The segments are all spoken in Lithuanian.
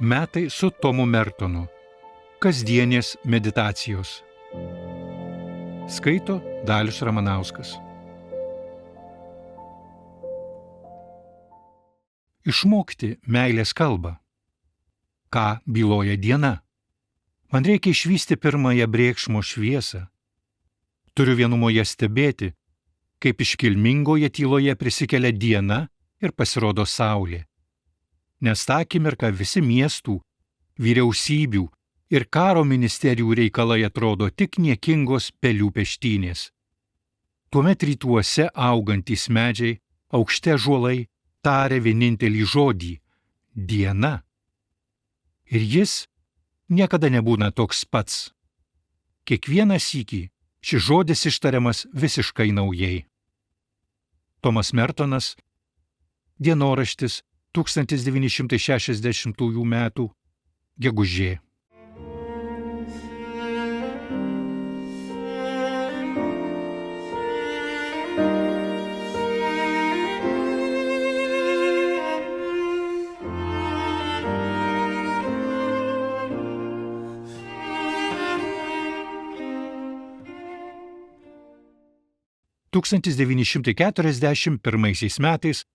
Metai su Tomu Mertonu. Kasdienės meditacijos. Skaito Dalius Ramanauskas. Išmokti meilės kalbą. Ką byloja diena? Man reikia išvysti pirmąją brėkšmo šviesą. Turiu vienumoje stebėti, kaip iškilmingoje tyloje prisikelia diena ir pasirodo saulė. Nes tą akimirką visi miestų, vyriausybių ir karo ministerijų reikalai atrodo tik niekingos pelių peštynės. Tuomet rytuose augantys medžiai, aukšte ąžuolai taria vienintelį žodį – diena. Ir jis niekada nebūna toks pats. Kiekvieną sykį šis žodis ištariamas visiškai naujai. Tomas Mertonas, dienoraštis 1960 metų gegužė. Tūkstantis 1941 metais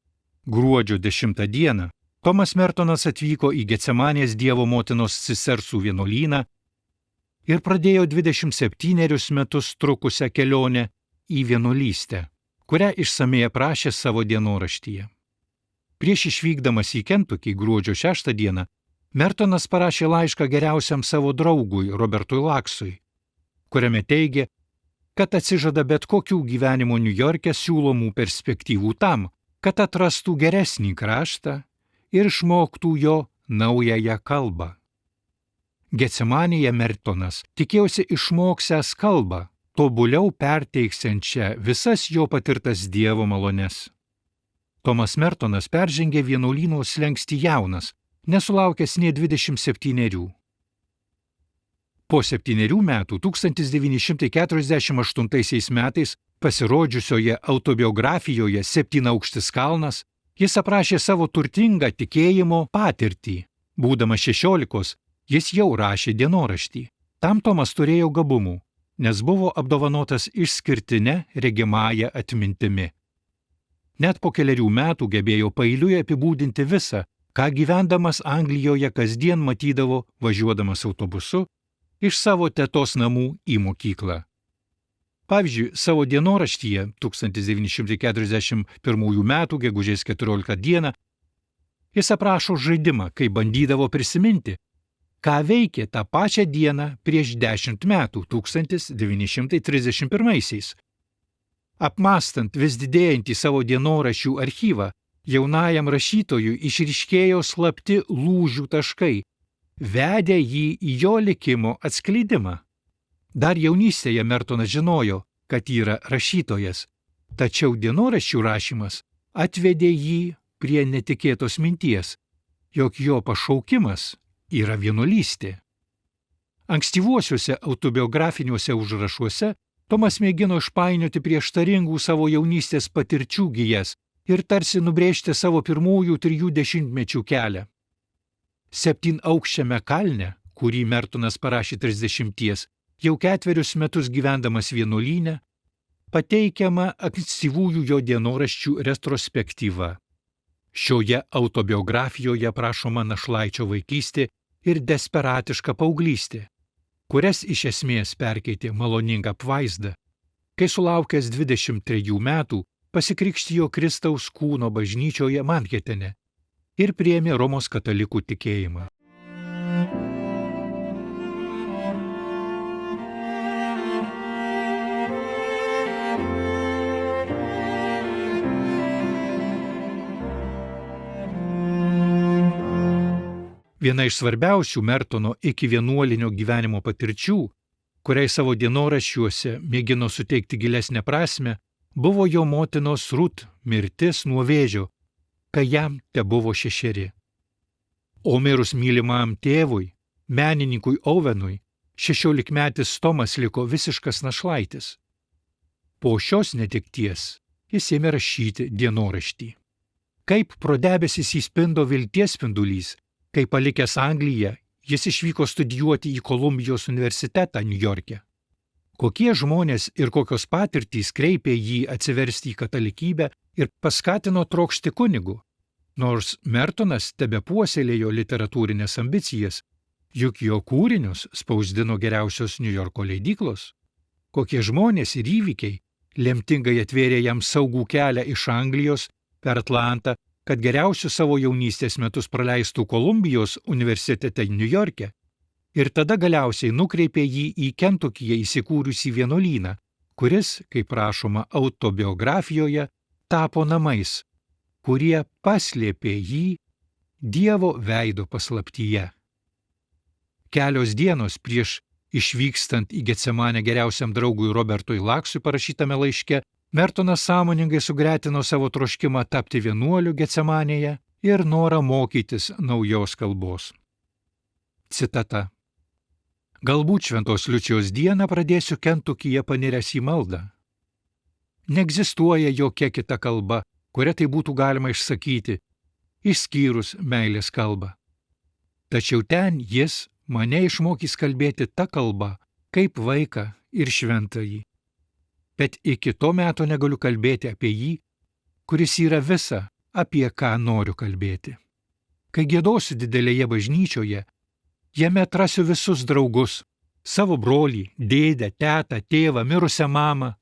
gruodžio 10 dieną Tomas Mertonas atvyko į Getsemanės Dievo motinos Cisersų vienuolyną ir pradėjo 27 metus trukusią kelionę į vienuolystę, kurią išsamiai aprašė savo dienoraštyje. Prieš išvykdamas į Kentukį gruodžio 6 dieną Mertonas parašė laišką geriausiam savo draugui Robertui Laksui, kuriame teigė, kad atsižada bet kokių gyvenimo Niujorke siūlomų perspektyvų tam, kad atrastų geresnį kraštą ir išmoktų jo naująją kalbą. Getsemanėje Mertonas tikėjosi išmoksęs kalbą, tobuliau perteiksiančią visas jo patirtas Dievo malones. Tomas Mertonas peržengė vienuolyno slenkstį jaunas, nesulaukęs nė 27. Po 7 metų 1948 metais pasirodžiusioje autobiografijoje 7-aukštis kalnas, jis aprašė savo turtingą tikėjimo patirtį. Būdamas 16, jis jau rašė dienoraštį. Tam Tomas turėjo gabumų, nes buvo apdovanotas išskirtine regimąja atmintimi. Net po 4 metų gebėjo paeiliui apibūdinti visą, ką gyvendamas Anglijoje kasdien matydavo važiuodamas autobusu iš savo tetos namų į mokyklą. Pavyzdžiui, savo dienoraštyje 1941 metų gegužės 14 dieną jis aprašo žaidimą, kai bandydavo prisiminti, ką veikė tą pačią dieną prieš 10 metų 1931. Apmąstant vis didėjantį savo dienoraščių archyvą, jaunajam rašytojui išryškėjo slapti lūžių taškai, vedė jį į jo likimo atskleidimą. Dar jaunystėje Mertonas žinojo, kad yra rašytojas, tačiau dienoraščių rašymas atvedė jį prie netikėtos minties, jog jo pašaukimas yra vienuolystė. Ankstyvuosiuose autobiografiniuose užrašuose Tomas mėgino išpainioti prieštaringų savo jaunystės patirčių gijas ir tarsi nubrėžti savo pirmųjų 3 dešimtmečių kelią. 7-aukščiame kalne, kurį Mertonas parašė 30, jau 4 metus gyvendamas vienuolyne, pateikiama ankstyvųjų jo dienoraščių retrospektyva. Šioje autobiografijoje aprašoma našlaičio vaikystė ir desperatiška paauglystė, kurias iš esmės perkeitė maloninga apvaizda, kai sulaukęs 23 metų pasikrikštijo Kristaus kūno bažnyčioje Manhetene ir priėmė Romos katalikų tikėjimą. Viena iš svarbiausių Mertono iki vienuolinio gyvenimo patirčių, kuriai savo dienoraščiuose mėgino suteikti gilesnę prasmę, buvo jo motinos Rut mirtis nuo vėžio, kai jam tebuvo 6. O mirus mylimam tėvui, menininkui Ovenui, 16-metis Tomas liko visiškas našlaitis. Po šios netekties jis ėmė rašyti dienoraštį. Kaip pro debesis įspindo vilties spindulys, Kai palikęs Angliją, jis išvyko studijuoti į Kolumbijos universitetą Niujorke. Kokie žmonės ir kokios patirtys kreipė jį atsiversti į katalikybę ir paskatino trokšti kunigu. Nors Mertonas tebepuoselėjo literatūrinės ambicijas, juk jo kūrinius spausdino geriausios Niujorko leidyklos. Kokie žmonės ir įvykiai lemtingai atvėrė jam saugų kelią iš Anglijos per Atlantą, kad geriausius savo jaunystės metus praleistų Kolumbijos universitete Niujorke ir tada galiausiai nukreipė jį į Kentukyje įsikūrusį vienuolyną, kuris, kaip rašoma autobiografijoje, tapo namais, kurie paslėpė jį Dievo veido paslaptyje. Kelios dienos prieš išvykstant į Getsemanę geriausiam draugui Robertui Laksui parašytame laiške, Mertonas sąmoningai sugretino savo troškimą tapti vienuoliu Getsemanėje ir norą mokytis naujos kalbos. Citata. Galbūt Šventos Liucijos dieną pradėsiu Kentukyje paniręs į maldą. Neegzistuoja jokia kita kalba, kuria tai būtų galima išsakyti, išskyrus meilės kalbą. Tačiau ten jis mane išmokys kalbėti tą kalbą, kaip vaiką ir šventąjį. Bet iki to meto negaliu kalbėti apie jį, kuris yra visa, apie ką noriu kalbėti. Kai giedosiu didelėje bažnyčioje, jame atrasiu visus draugus, savo brolį, dėdę, tetą, tėvą, mirusią mamą,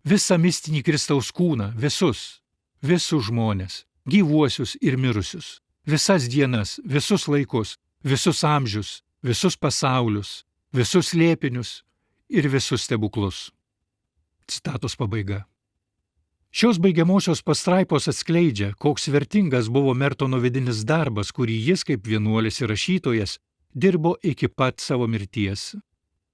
visą mistinį Kristaus kūną, visus žmonės, gyvuosius ir mirusius, visas dienas, visus laikus, visus amžius, visus pasaulius, visus slėpinius ir visus stebuklus. Citatos pabaiga. Šios baigiamosios pastraipos atskleidžia, koks vertingas buvo Mertono vidinis darbas, kurį jis kaip vienuolis ir rašytojas dirbo iki pat savo mirties.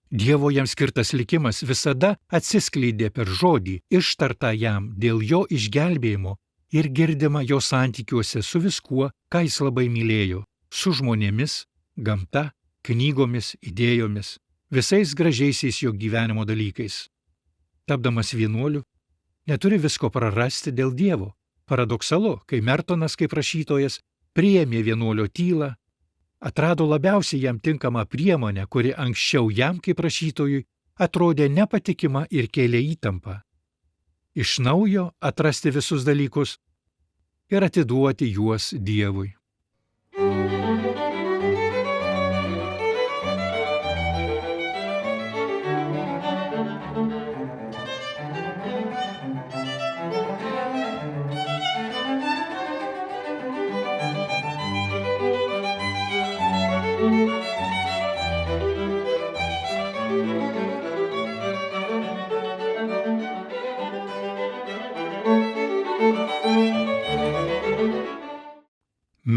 Dievo jam skirtas likimas visada atsiskleidė per žodį, ištartą jam dėl jo išgelbėjimo ir girdimą jo santykiuose su viskuo, ką jis labai mylėjo, su žmonėmis, gamta, knygomis, idėjomis, visais gražiaisiais jo gyvenimo dalykais. Tapdamas vienuoliu, neturi visko prarasti dėl Dievo. Paradoksalu, kai Mertonas kaip rašytojas priėmė vienuolio tylą, atrado labiausiai jam tinkamą priemonę, kuri anksčiau jam kaip rašytojui atrodė nepatikima ir kėlė įtampą. Iš naujo atrasti visus dalykus ir atiduoti juos Dievui.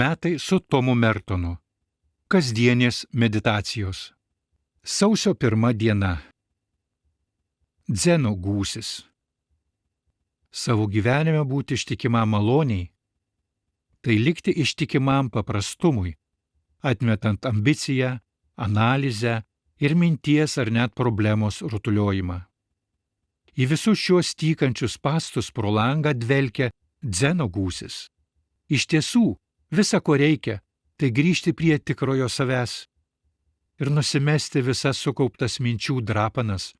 Metai su Tomu Mertonu. Kasdienės meditacijos. Sausio 1 diena. Dzeno gūsis. Savo gyvenime būti ištikimam maloniai, tai likti ištikimam paprastumui, atmetant ambiciją, analizę ir minties ar net problemos rutuliojimą. Į visus šiuos tykančius pastus pro langą dvelkia dzeno gūsis. Iš tiesų, visa, ko reikia, tai grįžti prie tikrojo savęs ir nusimesti visas sukauptas minčių drapanas,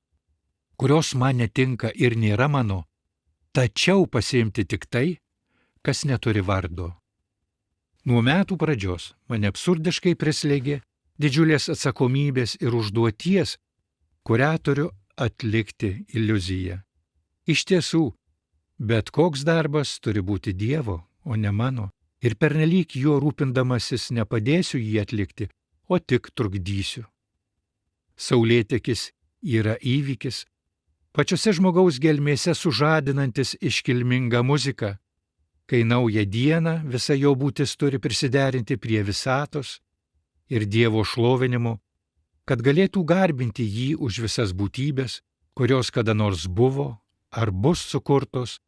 kurios man netinka ir nėra mano, tačiau pasiimti tik tai, kas neturi vardo. Nuo metų pradžios mane absurdiškai prislėgė didžiulės atsakomybės ir užduoties, kurią turiu atlikti iliuziją. Iš tiesų, bet koks darbas turi būti Dievo, o ne mano. Ir pernelyg juo rūpindamasis nepadėsiu jį atlikti, o tik trukdysiu. Saulėtekis yra įvykis, pačiose žmogaus gelmėse sužadinantis iškilmingą muziką, kai naują dieną visa jo būtis turi prisiderinti prie visatos ir Dievo šlovinimo, kad galėtų garbinti jį už visas būtybės, kurios kada nors buvo ar bus sukurtos,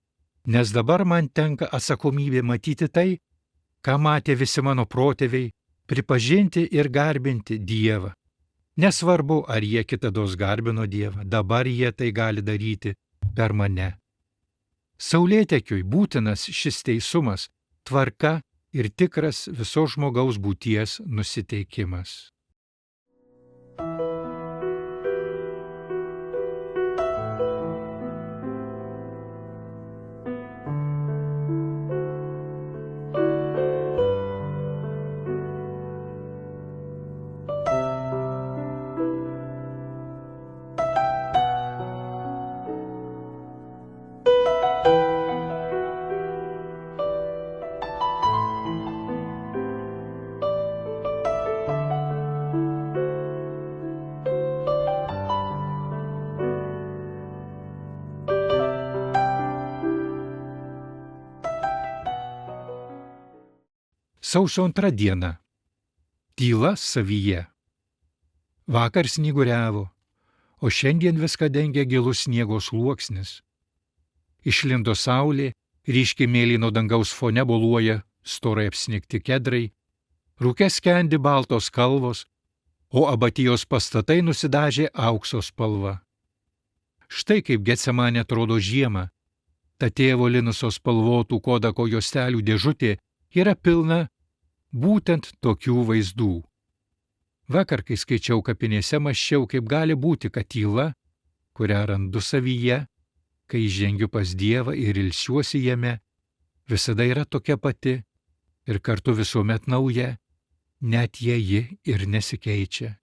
nes dabar man tenka atsakomybė matyti tai, ką matė visi mano protėviai, pripažinti ir garbinti Dievą. Nesvarbu, ar jie kitados garbino Dievą, dabar jie tai gali daryti per mane. Saulėtekiui būtinas šis teisumas, tvarka ir tikras visos žmogaus būties nusiteikimas. Sausio 2 diena. Tyla savyje. Vakar snyguriavo, o šiandien viską dengia gilus sniego sluoksnis. Išlindo saulė, ryškiai mėlyno dangaus fone boluoja storai apsnigti kedrai, rūke skendi baltos kalvos, o abatijos pastatai nusidažė aukso spalva. Štai kaip Getsemanė atrodo žiemą. Ta tėvo Linuso spalvotų kodako juostelių dėžutė yra pilna būtent tokių vaizdų. Vakar, kai skaičiau kapinėse, mąsčiau, kaip gali būti, kad tyla, kurią randu savyje, kai žengiu pas Dievą ir ilsiuosi jame, visada yra tokia pati ir kartu visuomet nauja, net jei ji ir nesikeičia.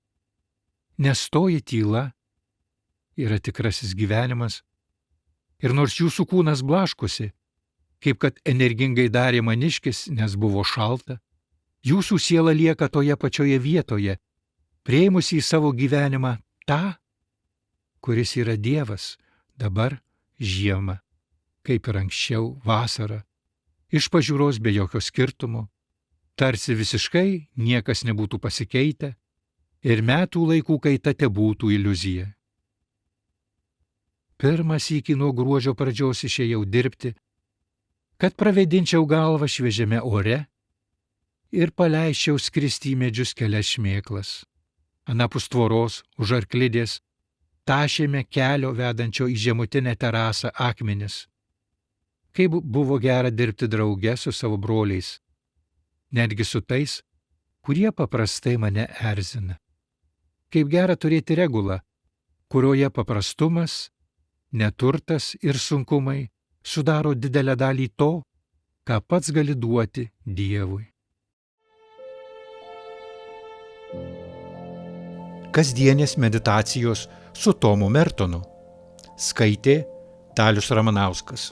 Nes toji tyla yra tikrasis gyvenimas, ir nors jūsų kūnas blaškosi, kaip kad energingai darė maniškis, nes buvo šalta, jūsų siela lieka toje pačioje vietoje, prieimusi į savo gyvenimą tą, kuris yra Dievas, dabar žiemą, kaip ir anksčiau vasarą, iš pažiūros be jokio skirtumo, tarsi visiškai niekas nebūtų pasikeitę ir metų laikų kaita tebūtų iliuzija. Pirmą sykį nuo gruodžio pradžios išėjau dirbti, kad pravėdinčiau galvą šviežiame ore ir paleisčiau skristi į medžius kelias šmėklas. Anapus tvoros, už arklidės, tašėme kelio vedančio į žemutinę terasą akmenis. Kaip buvo gera dirbti drauge su savo broliais, netgi su tais, kurie paprastai mane erzina. Kaip gera turėti regulą, kurioje paprastumas, neturtas ir sunkumai sudaro didelę dalį to, ką pats gali duoti Dievui. Kasdienės meditacijos su Tomu Mertonu. Skaitė Dalius Ramanauskas.